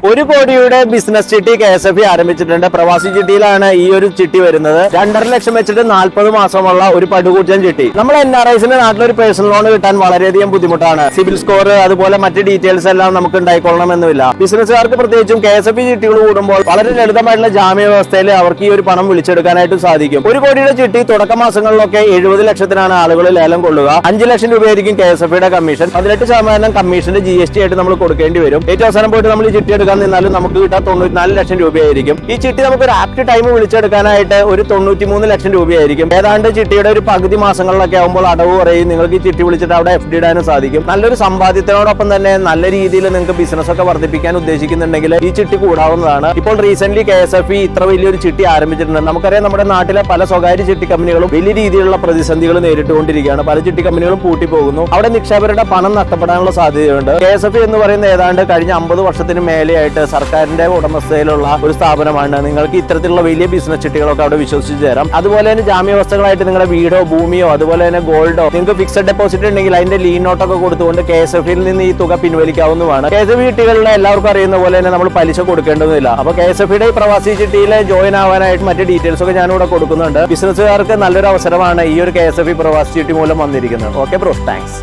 1 കോടിയുടെ ബിസിനസ് ചിട്ടി KSFE ആരംഭിച്ചിട്ടുണ്ട്. പ്രവാസി ചിട്ടിയിലാണ് ഈ ഒരു ചിട്ടി വരുന്നത്. 2.5 ലക്ഷം വെച്ചിട്ട് 40 മാസമുള്ള ഒരു പടുകൂറ്റൻ ചിട്ടി. നമ്മൾ NRIസിന് നാട്ടിലൊരു പേഴ്സണൽ ലോൺ കിട്ടാൻ വളരെയധികം ബുദ്ധിമുട്ടാണ്. സിബിൽ സ്കോർ അതുപോലെ മറ്റ് ഡീറ്റെയിൽസ് എല്ലാം നമുക്ക് ഉണ്ടായിക്കൊള്ളണമെന്നില്ല. ബിസിനസ്സുകാർക്ക് പ്രത്യേകിച്ചും KSFE ചിട്ടികൾ കൂടുമ്പോൾ വളരെ ലളിതമായിട്ടുള്ള ജാമ്യ വ്യവസ്ഥയിൽ അവർക്ക് ഈ ഒരു പണം വിളിച്ചെടുക്കാനായിട്ട് സാധിക്കും. 1 കോടിയുടെ ചിട്ടി തുടക്ക മാസങ്ങളിലൊക്കെ 70 ലക്ഷത്തിനാണ് ആളുകൾ ലേലം കൊള്ളുക. 5 ലക്ഷം രൂപയായിരിക്കും KSFEയുടെ കമ്മീഷൻ. 18% കമ്മീഷന്റെ GST ആയിട്ട് നമ്മൾ കൊടുക്കേണ്ടി വരും. ഏറ്റവും അവസാനം പോയിട്ട് നമ്മൾ ഈ ചിട്ടി എടുക്കാൻ നിന്നാലും നമുക്ക് കിട്ടാൻ 94 ലക്ഷം രൂപയായിരിക്കും. ഈ ചിട്ടി നമുക്ക് ഒരു ആപ്റ്റ് ടൈം വിളിച്ചെടുക്കാനായിട്ട് ഒരു 93 ലക്ഷം രൂപയായിരിക്കും. ഏതാണ്ട് ചിട്ടിയുടെ ഒരു പകുതി മാസങ്ങളിലൊക്കെ ആകുമ്പോൾ അടവ് കുറയും. നിങ്ങൾക്ക് ഈ ചിട്ടി വിളിച്ചിട്ട് അവിടെ FD ഇടാനും സാധിക്കും. നല്ലൊരു സമ്പാദ്യത്തിനോടൊപ്പം തന്നെ നല്ല രീതിയിൽ നിങ്ങൾക്ക് ബിസിനസ് ഒക്കെ വർദ്ധിപ്പിക്കാൻ ഉദ്ദേശിക്കുന്നുണ്ടെങ്കിൽ ഈ ചിട്ടി കൂടാവുന്നതാണ്. ഇപ്പോൾ റീസെന്റ് KSFE ഇത്ര വലിയൊരു ചിട്ടി ആരംഭിച്ചിട്ടുണ്ട്. നമുക്കറിയാം നമ്മുടെ നാട്ടിലെ പല സ്വകാര്യ ചിട്ടി കമ്പനികളും വലിയ രീതിയിലുള്ള പ്രതിസന്ധികൾ നേരിട്ടുകൊണ്ടിരിക്കുകയാണ്. പല ചിട്ടി കമ്പനികളും പൂട്ടിപ്പോകുന്നു. അവിടെ നിക്ഷേപകരുടെ പണം നഷ്ടപ്പെടാനുള്ള സാധ്യതയുണ്ട്. KSFE എന്ന് പറയുന്ന ഏതാണ്ട് കഴിഞ്ഞ 50 വർഷത്തിന് മേലെയായിട്ട് സർക്കാരിന്റെ ഉടമസ്ഥയിലുള്ള ഒരു സ്ഥാപനമാണ്. നിങ്ങൾക്ക് ഇത്തരത്തിലുള്ള വലിയ ബിസിനസ് ചിട്ടികളൊക്കെ അവിടെ വിശ്വസിച്ച് തരാം. അതുപോലെ തന്നെ ജാമ്യവ്യവസ്ഥകളായിട്ട് നിങ്ങളുടെ വീടോ ഭൂമിയോ അതുപോലെ തന്നെ ഗോൾഡോ നിങ്ങൾക്ക് ഫിക്സഡ് ഡെപ്പോസിറ്റ് ഉണ്ടെങ്കിൽ അതിന്റെ ലീൻ നോട്ടൊക്കെ കൊടുത്തുകൊണ്ട് KSFEയിൽ നിന്ന് ഈ തുക പിൻവലിക്കാവുന്നതാണ്. KSFE ചിട്ടികളിലെ എല്ലാവർക്കും അറിയുന്ന പോലെ തന്നെ നമ്മൾ പലിശ കൊടുക്കേണ്ടതില്ല. അപ്പൊ KSFEയുടെ ഈ പ്രവാസി ചിട്ടിയിൽ ജോയിൻ ആവാനായിട്ട് മറ്റു ഡീറ്റെയിൽസ് ഒക്കെ ഞാനിവിടെ കൊടുക്കുന്നുണ്ട്. ബിസിനസ്സുകാർക്ക് നല്ലൊരു അവസരമാണ് ഈ ഒരു KSFE പ്രവാസി ചിട്ടി മൂലം വന്നിരിക്കുന്നത്. Okay bro, thanks.